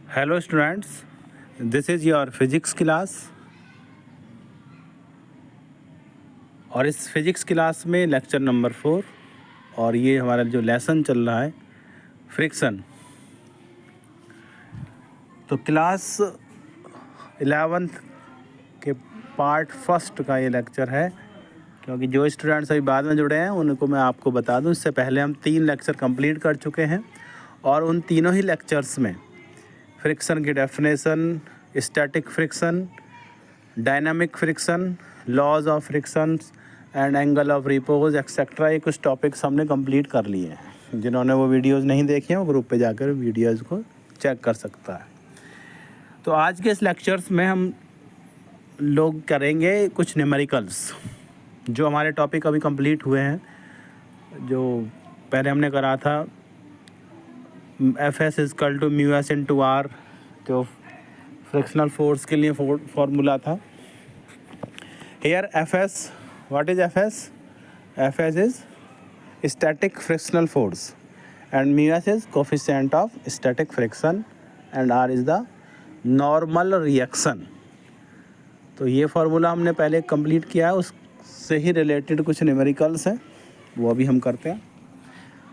Hello students, this is your physics class. और इस physics class में लेक्चर नंबर 4 और ये हमारा जो लेसन चल रहा है फ्रिक्शन। तो क्लास 11th के पार्ट फर्स्ट का ये लेक्चर है, क्योंकि जो स्टूडेंट्स अभी बाद में जुड़े हैं उनको मैं आपको बता दूं, इससे पहले हम 3 लेक्चर कंप्लीट कर चुके हैं और उन तीनों ही लेक्चर्स में फ्रिक्शन की definition, static friction, dynamic friction, laws of friction and angle of repose et cetera, ये कुछ टॉपिक्स हमने कंप्लीट कर लिए हैं। जिन्होंने वो वीडियोस नहीं देखे हैं वो ग्रुप पे जाकर वीडियोस को चेक कर सकता है। तो आज के इस लेक्चर्स में हम लोग करेंगे कुछ न्यूमेरिकल्स, जो हमारे टॉपिक अभी कंप्लीट हुए हैं। जो पहले हमने करा था f s is equal to mu s into r, जो फ्रिक्शनल फोर्स के लिए फॉर्मूला था। Here f s, what is f s? F s is static frictional force and mu S is coefficient of static friction and r is the normal reaction. तो ये formula हमने पहले complete किया है, उससे ही रिलेटेड कुछ numericals हैं, वो अभी हम करते हैं।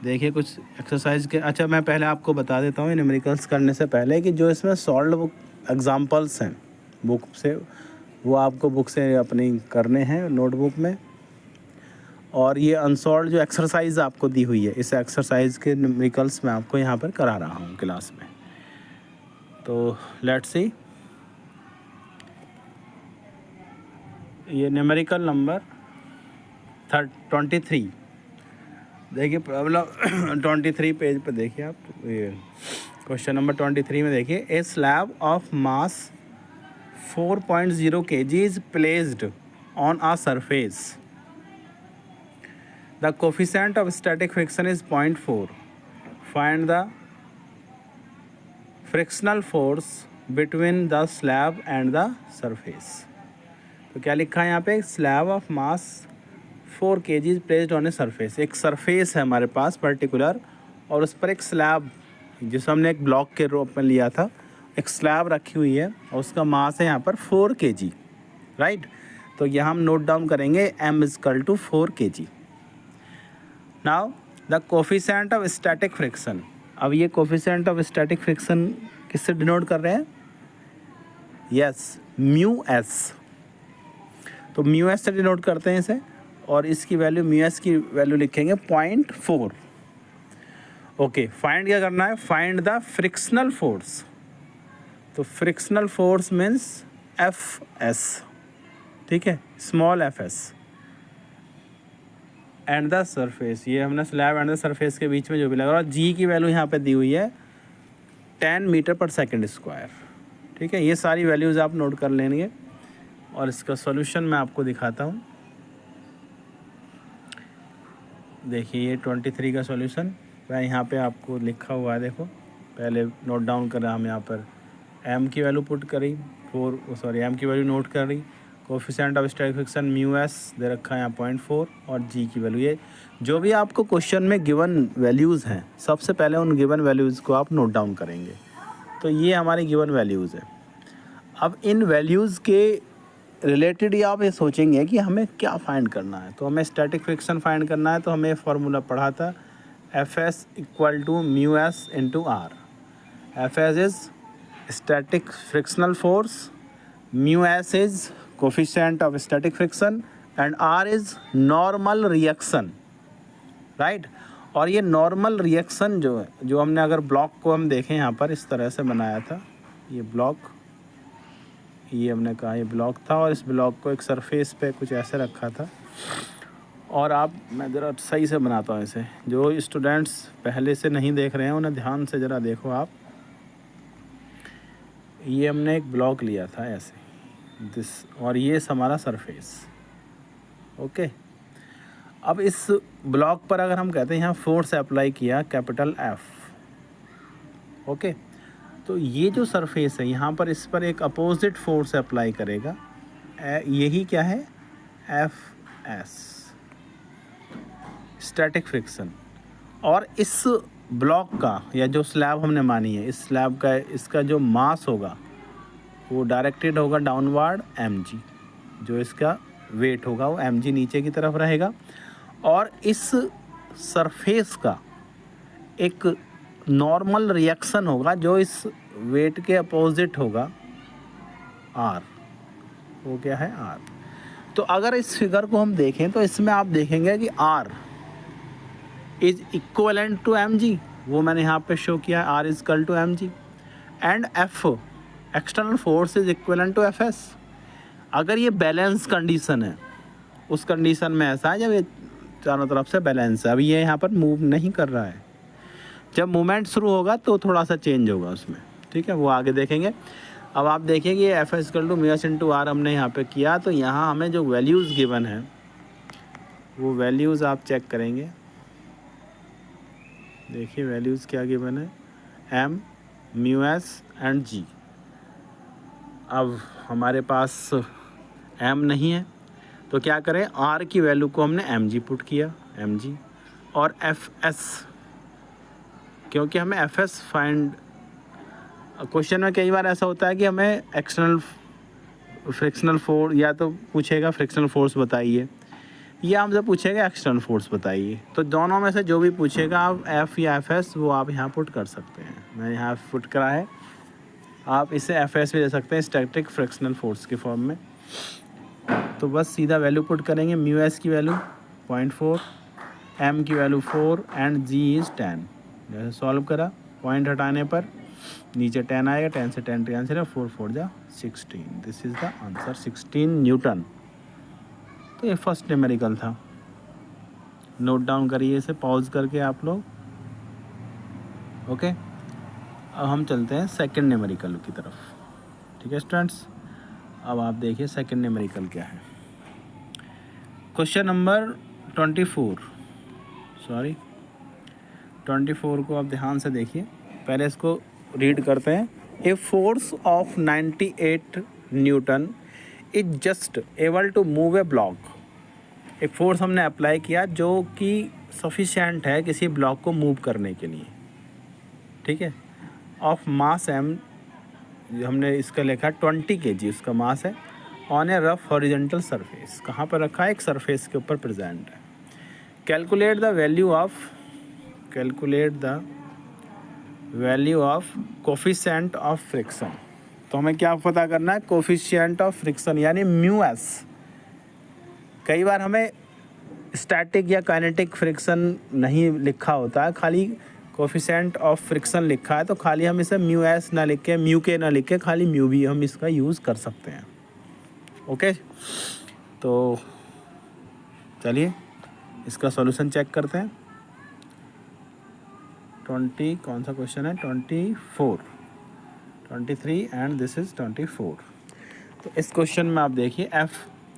देखिए कुछ एक्सरसाइज के। अच्छा, मैं पहले आपको बता देता हूँ न्यूमेरिकल्स करने से पहले कि जो इसमें सॉल्व एग्जांपल्स हैं बुक से, वो आपको बुक से अपनी करने हैं नोटबुक में। और ये अनसॉल्व जो एक्सरसाइज आपको दी हुई है, इस एक्सरसाइज के न्यूमेरिकल्स मैं आपको यहाँ पर करा रहा हूँ क्लास में। तो लेट्स सी, ये न्यूमेरिकल नंबर 23। देखिए प्रॉब्लम 23 पेज पर देखिए आप। ये क्वेश्चन नंबर 23 में देखिए, a slab of mass 4.0 kg is placed on a surface. The coefficient of static friction is 0.4. Find the frictional force between the slab and the surface. तो क्या लिखा है यहाँ पे? Slab of mass 4 kg placed on a surface. एक surface है हमारे पास particular, और उस पर एक स्लैब, जिसे हमने एक ब्लॉक के रूप में लिया था, एक स्लैब रखी हुई है और उसका मास है यहाँ पर 4 kg, राइट। तो यहाँ हम नोट डाउन करेंगे m equal to 4 kg। Now the coefficient of static friction. अब ये कोफिशिएंट ऑफ स्टैटिक फ्रिक्शन किससे डिनोट कर रहे हैं? Yes, mu S. तो म्यू एस से डिनोट करते हैं इसे, और इसकी वैल्यू, म्यू एस की वैल्यू लिखेंगे 0.4। ओके, फाइंड क्या करना है? Find the frictional force. तो frictional force means F S, ठीक है, small F S, and the surface. ये हमने स्लैब एंड द सरफेस के बीच में जो भी लगा, और जी की वैल्यू यहाँ पे दी हुई है 10 मीटर पर सेकेंड स्क्वायर, ठीक है। ये सारी वैल्यूज़ आप नोट कर लेंगे और इसका सॉल्यूशन मैं आपको दिखाता हूँ। देखिए ये 23 का सॉल्यूशन मैं यहाँ पे आपको लिखा हुआ है, देखो पहले नोट डाउन कर रहा हम यहाँ पर। m की वैल्यू पुट करी m की वैल्यू नोट कर रही, coefficient of static friction mu S दे रखा है यहाँ 0.4, और g की वैल्यू। ये जो भी आपको क्वेश्चन में गिवन वैल्यूज़ हैं, सबसे पहले उन गिवन वैल्यूज़ को आप नोट डाउन करेंगे। तो ये हमारी गिवन वैल्यूज़ है। अब इन वैल्यूज़ के रिलेटेड ही आप ये सोचेंगे कि हमें क्या फाइंड करना है। तो हमें स्टैटिक फ्रिक्शन फाइंड करना है, तो हमें फार्मूला पढ़ा था f s equal to mu s into r. F s is static frictional force, mu S is coefficient of static friction, and r is normal reaction, right. और ये normal reaction जो है, जो हमने अगर ब्लॉक को हम देखें यहाँ पर इस तरह से बनाया था, ये ब्लॉक, ये हमने कहा ये ब्लॉक था, और इस ब्लॉक को एक सरफेस पे कुछ ऐसे रखा था। और आप, मैं ज़रा सही से बनाता हूँ इसे, जो स्टूडेंट्स पहले से नहीं देख रहे हैं उन्हें ध्यान से ज़रा देखो आप। ये हमने एक ब्लॉक लिया था ऐसे, दिस, और ये हमारा सरफेस, ओके। अब इस ब्लॉक पर अगर हम कहते हैं यहाँ फोर्स अप्लाई किया कैपिटल एफ, ओके, तो ये जो सरफेस है यहाँ पर, इस पर एक अपोजिट फोर्स अप्लाई करेगा, यही क्या है? F S, static friction. और इस ब्लॉक का या जो स्लैब हमने मानी है, इस स्लैब का इसका जो मास होगा वो डायरेक्टेड होगा डाउनवर्ड mg, जो इसका वेट होगा वो mg नीचे की तरफ रहेगा। और इस सरफेस का एक नॉर्मल रिएक्शन होगा जो इस वेट के अपोजिट होगा r, वो क्या है r। तो अगर इस फिगर को हम देखें तो इसमें आप देखेंगे कि r is equivalent to mg, वो मैंने यहाँ पे शो किया है, r is equal to mg, and f external force is equivalent to fs। अगर ये बैलेंस कंडीशन है, उस कंडीशन में ऐसा है जब ये चारों तरफ से बैलेंस है, अभी ये यहाँ पर मूव नहीं कर रहा है, जब मूवमेंट शुरू होगा तो थोड़ा सा चेंज होगा उसमें, ठीक है, वो आगे देखेंगे। अब आप देखिए कि ये f s equal to mu s into r हमने यहाँ पे किया, तो यहाँ हमें जो वैल्यूज़ गिवन है वो वैल्यूज़ आप चेक करेंगे। देखिए वैल्यूज़ क्या गिवन है, एम, म्यू एस एंड जी। अब हमारे पास एम नहीं है तो क्या करें, आर की वैल्यू को हमने एम जी पुट किया, एम जी, और एफ एस, क्योंकि हमें एफ एस फाइंड, क्वेश्चन में कई बार ऐसा होता है कि हमें एक्सटर्नल फ्रिक्शनल फोर्स या तो पूछेगा फ्रिक्शनल फोर्स बताइए, या हमसे पूछेगा एक्सटर्नल फोर्स बताइए, तो दोनों में से जो भी पूछेगा आप एफ या एफ एस वो आप यहाँ पुट कर सकते हैं। मैंने यहाँ पुट करा है, आप इसे एफ एस भी दे सकते हैं स्टैटिक फ्रिक्शनल फोर्स के फॉर्म में। तो बस सीधा वैल्यू पुट करेंगे, म्यू एस की वैल्यू 0.4, एम की वैल्यू 4 एंड जी इज़ 10। जैसे सॉल्व करा, पॉइंट हटाने पर नीचे 10 आएगा, 10 से 10 आंसर है, 4 4 जा 16, this is the answer 16 Newton. तो ये फर्स्ट न्यूमेरिकल था, नोट डाउन करिए इसे पॉज करके आप लोग, ओके। अब हम चलते हैं सेकंड न्यूमेरिकल की तरफ, ठीक है स्टूडेंट्स। अब आप देखिए सेकंड न्यूमेरिकल क्या है। क्वेश्चन नंबर 24 को आप ध्यान से देखिए, पहले इसको रीड करते हैं। A force of 98 newton is just able to move a block. एक फोर्स हमने अप्लाई किया जो कि सफिशिएंट है किसी ब्लॉक को मूव करने के लिए, ठीक है, ऑफ मास एम, हमने इसका लिखा 20 kg उसका मास है, on A rough horizontal surface, कहाँ पर रखा है, एक सरफेस के ऊपर प्रेजेंट है। Calculate the value of coefficient of friction. तो हमें क्या पता करना है, कोफिशिएंट ऑफ फ्रिक्शन यानी म्यू एस। कई बार हमें स्टैटिक या काइनेटिक फ्रिक्शन नहीं लिखा होता है, खाली कोफिशिएंट ऑफ फ्रिक्शन लिखा है, तो खाली हम इसे म्यू एस ना लिख के, म्यू के ना लिख के, खाली म्यू भी हम इसका यूज़ कर सकते हैं, ओके। तो चलिए इसका सॉल्यूशन चेक करते हैं। 20 कौन सा क्वेश्चन है, 24, 23 एंड दिस इज़ 24। तो इस क्वेश्चन में आप देखिए एफ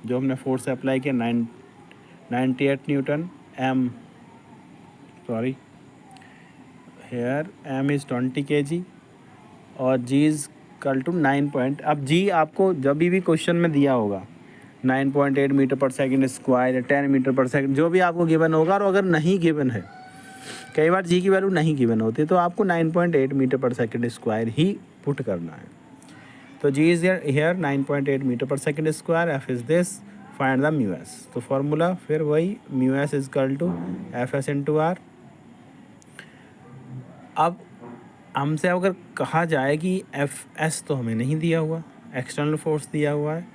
जो हमने फोर्स से अप्लाई किया 98 newton, here M is 20 kg और जी इज़ इक्वल टू 9 अब जी आपको जब भी क्वेश्चन में दिया होगा 9.8 मीटर पर सेकंड स्क्वायर या 10 मीटर पर सेकंड, जो भी आपको गिवन होगा, और अगर नहीं गिवन है, कई बार जी की वैल्यू नहीं गिवन होती, तो आपको 9.8 मीटर पर सेकंड स्क्वायर ही पुट करना है। तो G is here 9.8 metre per second square, F is this, find the mu S. तो फार्मूला फिर वही, mu S is equal to F S into R. अब हमसे अगर कहा जाए कि एफ एस तो हमें नहीं दिया हुआ, एक्सटर्नल फोर्स दिया हुआ है,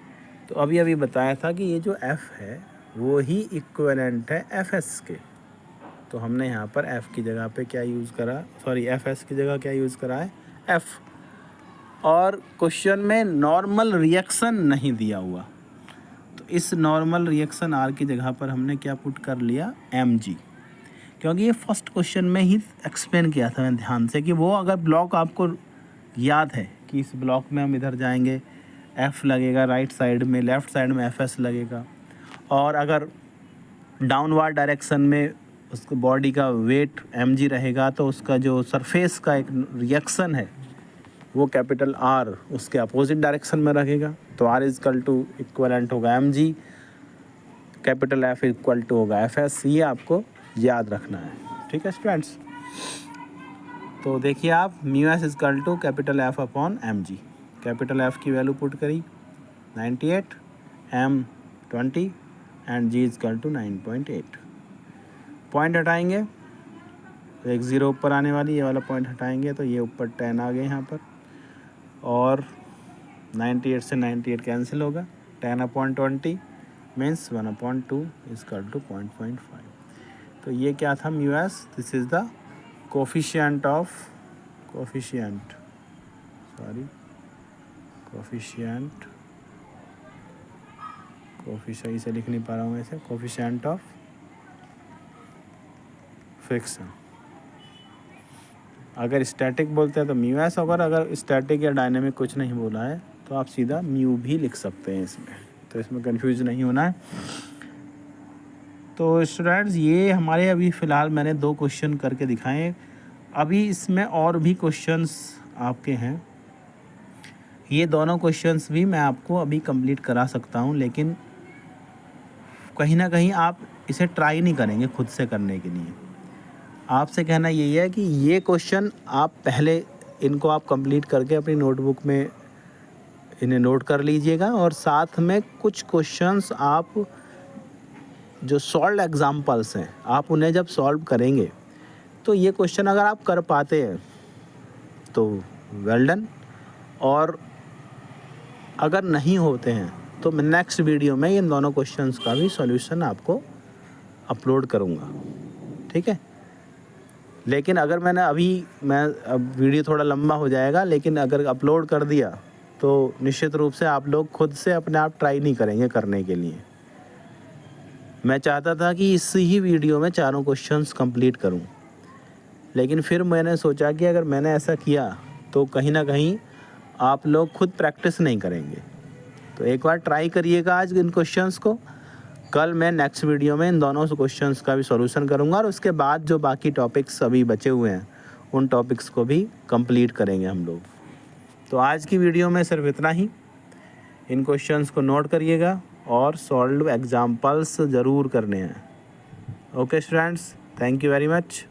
तो अभी बताया था कि ये जो एफ है वो ही इक्विवेलेंट है एफ एस के। तो हमने यहाँ पर एफ की जगह पे क्या यूज़ करा, एफ एस की जगह क्या यूज़ करा है, एफ। और क्वेश्चन में नॉर्मल रिएक्शन नहीं दिया हुआ, तो इस नॉर्मल रिएक्शन आर की जगह पर हमने क्या पुट कर लिया, एम जी, क्योंकि ये फर्स्ट क्वेश्चन में ही एक्सप्लेन किया था मैंने ध्यान से कि वो अगर ब्लॉक आपको याद है कि इस ब्लॉक में हम इधर जाएंगे, एफ लगेगा राइट साइड में, लेफ़्ट साइड में एफ एस लगेगा, और अगर डाउनवर्ड डायरेक्शन में उसको बॉडी का वेट एम जी रहेगा, तो उसका जो सरफेस का एक रिएक्शन है वो कैपिटल आर उसके अपोजिट डायरेक्शन में रखेगा। तो R is equal to equivalent होगा M G, capital F equal to होगा एफ एस। ये आपको याद रखना है, ठीक है स्टूडेंट्स। तो देखिए आप mu S is equal to capital F upon M G. Capital F की वैल्यू पुट करी 98, M 20 and G is equal to 9.8। Point हटाएंगे तो एक ज़ीरो ऊपर आने वाली, ये वाला पॉइंट हटाएंगे तो ये ऊपर 10 आ गए यहाँ पर, और 98 से 98 कैंसिल होगा, 10 अपॉन 20 मीन्स 1/2 इजकल टू 0.5। तो ये क्या था mu S, this is the coefficient सही से लिख नहीं पा रहा हूँ ऐसे, कोफिशिएंट ऑफ फ्रिक्शन। अगर स्टैटिक बोलते हैं तो म्यू एस होगा, अगर स्टैटिक या डायनेमिक कुछ नहीं बोला है तो आप सीधा म्यू भी लिख सकते हैं इसमें, तो इसमें कंफ्यूज नहीं होना है। तो स्टूडेंट्स ये हमारे अभी फ़िलहाल मैंने 2 क्वेश्चन करके दिखाए, अभी इसमें और भी क्वेश्चंस आपके हैं। ये दोनों क्वेश्चंस भी मैं आपको अभी कंप्लीट करा सकता हूँ, लेकिन कहीं ना कहीं आप इसे ट्राई नहीं करेंगे खुद से करने के लिए। आपसे कहना यही है कि ये क्वेश्चन आप पहले इनको आप कंप्लीट करके अपनी नोटबुक में इन्हें नोट कर लीजिएगा, और साथ में कुछ क्वेश्चंस आप जो सॉल्व एग्जाम्पल्स हैं आप उन्हें जब सॉल्व करेंगे तो ये क्वेश्चन अगर आप कर पाते हैं तो वेल डन, और अगर नहीं होते हैं तो मैं नेक्स्ट वीडियो में इन दोनों क्वेश्चंस का भी सॉल्यूशन आपको अपलोड करूँगा, ठीक है। लेकिन अगर मैंने अब वीडियो थोड़ा लंबा हो जाएगा, लेकिन अगर अपलोड कर दिया तो निश्चित रूप से आप लोग खुद से अपने आप ट्राई नहीं करेंगे करने के लिए। मैं चाहता था कि इस ही वीडियो में चारों क्वेश्चंस कंप्लीट करूं, लेकिन फिर मैंने सोचा कि अगर मैंने ऐसा किया तो कहीं ना कहीं आप लोग खुद प्रैक्टिस नहीं करेंगे। तो एक बार ट्राई करिएगा आज इन क्वेश्चंस को, कल मैं नेक्स्ट वीडियो में इन दोनों क्वेश्चंस का भी सॉल्यूशन करूंगा, और उसके बाद जो बाकी टॉपिक्स अभी बचे हुए हैं उन टॉपिक्स को भी कंप्लीट करेंगे हम लोग। तो आज की वीडियो में सिर्फ इतना ही। इन क्वेश्चंस को नोट करिएगा और सॉल्व एग्जाम्पल्स ज़रूर करने हैं। Okay students, thank you very much.